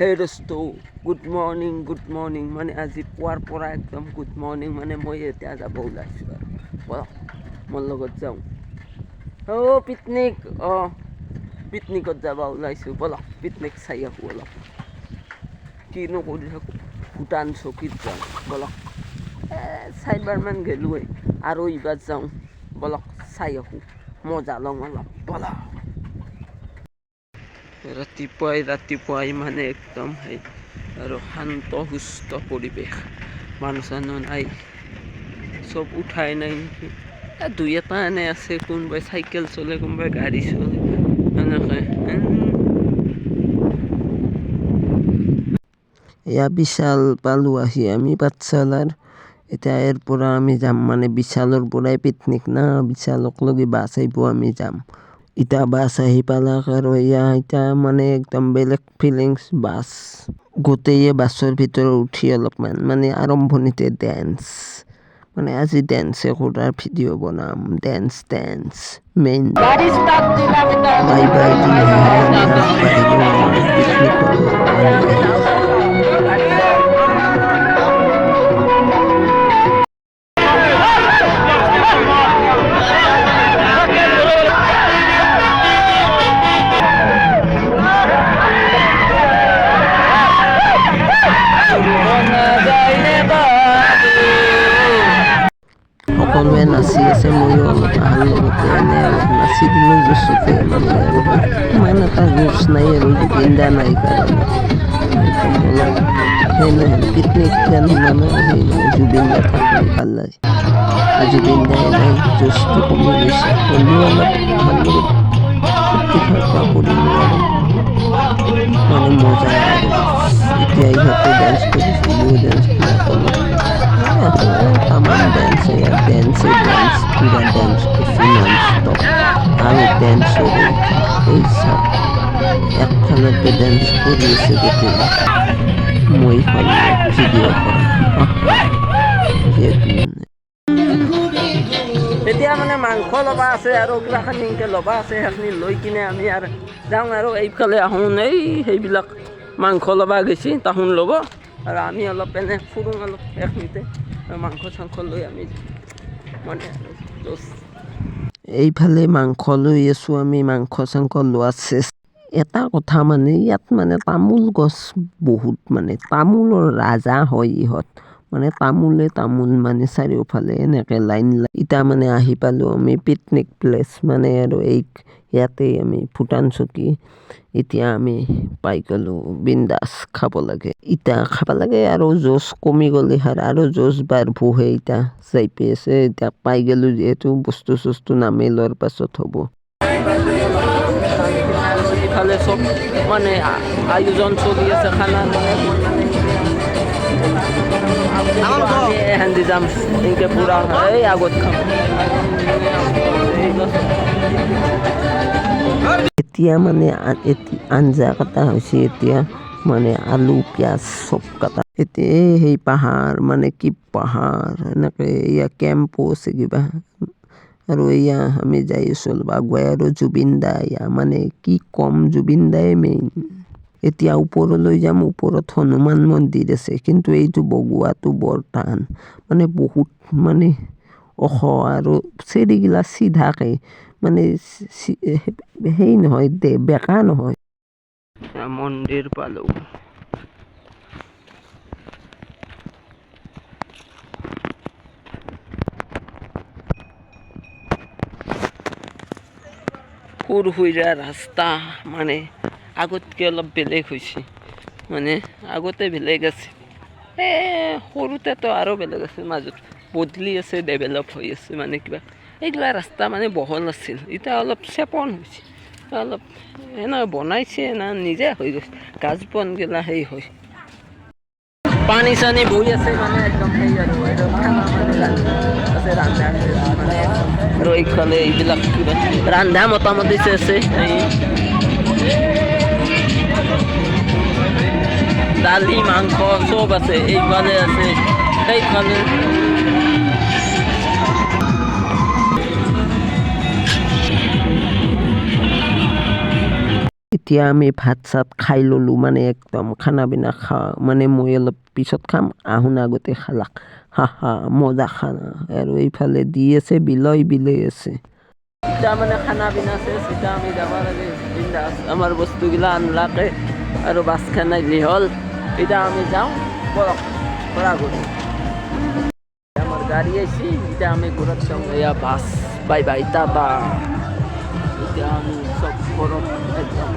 হে দোস্ত good morning মানে আজি পুৱাৰ পৰা একদম গুড মৰ্ণিং মানে মই এতিয়া যাব ওলাইছোঁ আৰু ব'লক মোৰ লগত যাওঁ পিকনিকত যাব ওলাইছোঁ ব'লক পিকনিক চাই আহোঁ অলপ কিনো কৰি থাকোঁ ভূটান চকীত যাওঁ ব'লক 4বাৰমান গ'লোৱেই আৰু এইবাৰ যাওঁ ব'লক চাই আহোঁ মজা লওঁ অলপ ব'লক ৰাতিপুৱাই মানে একদম সেই আৰু শান্ত সুস্থ পৰিৱেশ মানুহ চানুহ নাই চব উঠাই নাই নেকি দুই এটা এনে আছে কোনোবাই চাইকেল চলে কোনোবাই গাড়ী চলে এনেকৈ এয়া বিশাল পালোঁ আহি আমি পাঠশালাৰ এতিয়া ইয়াৰ পৰা আমি যাম মানে বিশালৰ পৰাই পিকনিক না বিশালক লগি বাছ আহিব আমি যাম ইটা বাছ আহি পালাক আৰু এতিয়া মানে একদম বেলেগ ফিলিংছ বাছ গোটেই বাছৰ ভিতৰত উঠি অলপমান মানে আৰম্ভণিতে ডেন্স মানে আজি ডেন্সে কৰাৰ ভিডিঅ' বনাম ডেন্স মেইন বাই দি মানে আগবাঢ়িব আমাৰ পিকনিকলৈ সকলোৱে নাচি আছে ময়ো অলপ আহাৰ লগতে এনেই অলপ নাচি দিলোঁ জোচতে মানে আৰু ইমান এটা জোচ নাই আৰু জুবিন দা নাই কাৰণে অলপ সেই নহয় পিকনিক গান মানে সেই নহয় জুবিন দা থাকিলে ভাল লাগে জুবিন দাই নাই জোচটো কমি গৈছে হ'লেও অলপ ভাল লগত ফূৰ্তি ফাৰ্তা কৰিলোঁ আৰু মানে মজা আৰু এতিয়া ইহঁতে ডেন্স কৰিছে ময়ো ডেন্স কৰিলোঁ তামাম ডেন্স পুৰা ডেন্স কৰছি নন স্টপ আৰু ডেন্স কৰে এই সব একখানতে ডেন্স কৰিয়েছে গোটেই মই পালো ভিডিঅ' কৰা এতিয়া মানে মাংস ল'বা আছে আৰু কিবাখানি এনেকৈ ল'বা আছে সেইখিনি লৈ কিনে আমি আৰু যাওঁ আৰু এইফালে আহোঁ এই সেইবিলাক মাংস ল'বা গৈছে তাহোন ল'ব আৰু আমি অলপ এনে ফুৰোঁ অলপ সেইখিনিতে মাংস চাংস লৈ আমি মানে এইফালে মাংস লৈ আছোঁ আমি মাংস চাংস লোৱা এটা কথা মানে ইয়াত মানে তামোল গছ বহুত মানে তামোলৰ ৰাজা হয় ইহঁত মানে তামোল মানে চাৰিওফালে এনেকৈ লাইন এতিয়া মানে আহি পালোঁ আমি পিকনিক প্লেচ মানে আৰু ইয়াতে আমি ভূটান চকী এতিয়া আমি পাই গ'লোঁ বিন্দাছ খাব লাগে আৰু জোচ কমি গ'লে আৰু জোচ বাঢ়বহে এতিয়া যাই আছে এতিয়া পাই গ'লোঁ যিহেতু বস্তু চস্তু নামি লোৱাৰ পাছত হ'ব ইফালে চব মানে আয়োজন চলি আছে খানা হেন্দি যাম এনেকৈ পুৰা এই আগত খাম এতিয়া মানে আঞ্জা কটা হৈছে এতিয়া মানে আলু পিঁয়াজ চব কটা এতিয়া সেই পাহাৰ মানে কি পাহাৰ এনেকৈ এয়া কেম্পো আছে কিবা আৰু এয়া আমি যাই আছোঁ আগুৱাই আৰু জুবিন দা মানে কি ক'ম জুবিন দাই মেইন এতিয়া ওপৰলৈ যাম ওপৰত হনুমান মন্দিৰ আছে কিন্তু এইটো বগোৱাটো বৰ টান মানে বহুত মানে ওখ আৰু চিৰিগিলা চিধাকৈ মানে সেই নহয় বেকা নহয় মন্দিৰ পালোঁ সুৰসুৰীয়া ৰাস্তা মানে আগতকৈ অলপ বেলেগ হৈছে মানে আগতে বেলেগ আছে সৰুতেতো আৰু বেলেগ আছিল মাজত বদলি আছে ডেভেলপ হৈ আছে মানে কিবা এইগিলা ৰাস্তা মানে বহল আছিল এতিয়া অলপ চেপন হৈছে অলপ এনে বনাইছে না নিজে হৈ গৈছে গাছ বনগিলা সেই হয় পানী চানী বৈ আছে মানে একদম সেই আৰু খানা মানে আছে ৰান্ধা মানে আৰু এইফালে এইবিলাক কিবা ৰান্ধা মোটামুটি আছে দালি মাংস চব আছে এইফালে আছে সেইফালে এতিয়া আমি ভাত চাত খাই ল'লোঁ মানে একদম খানা পিনা মানে মই অলপ পিছত খাম আহোন আগতে খালাক হা মজা খানা আৰু এইফালে দি আছে বিলৈ আছে এতিয়া মানে খানা পিনা চেছ এতিয়া আমি যাব লাগে বিন্দাছ আমাৰ বস্তুগিলা আনলাকে আৰু বাছখন আহিলে হ'ল এতিয়া আমি যাওঁ বলক পৰা গ'লো আমার গাড়ি আইছি এটা আমি ঘোরার সঙ্গে বাস বাই বাই টাটা এটা আমি সব ঘরত একদম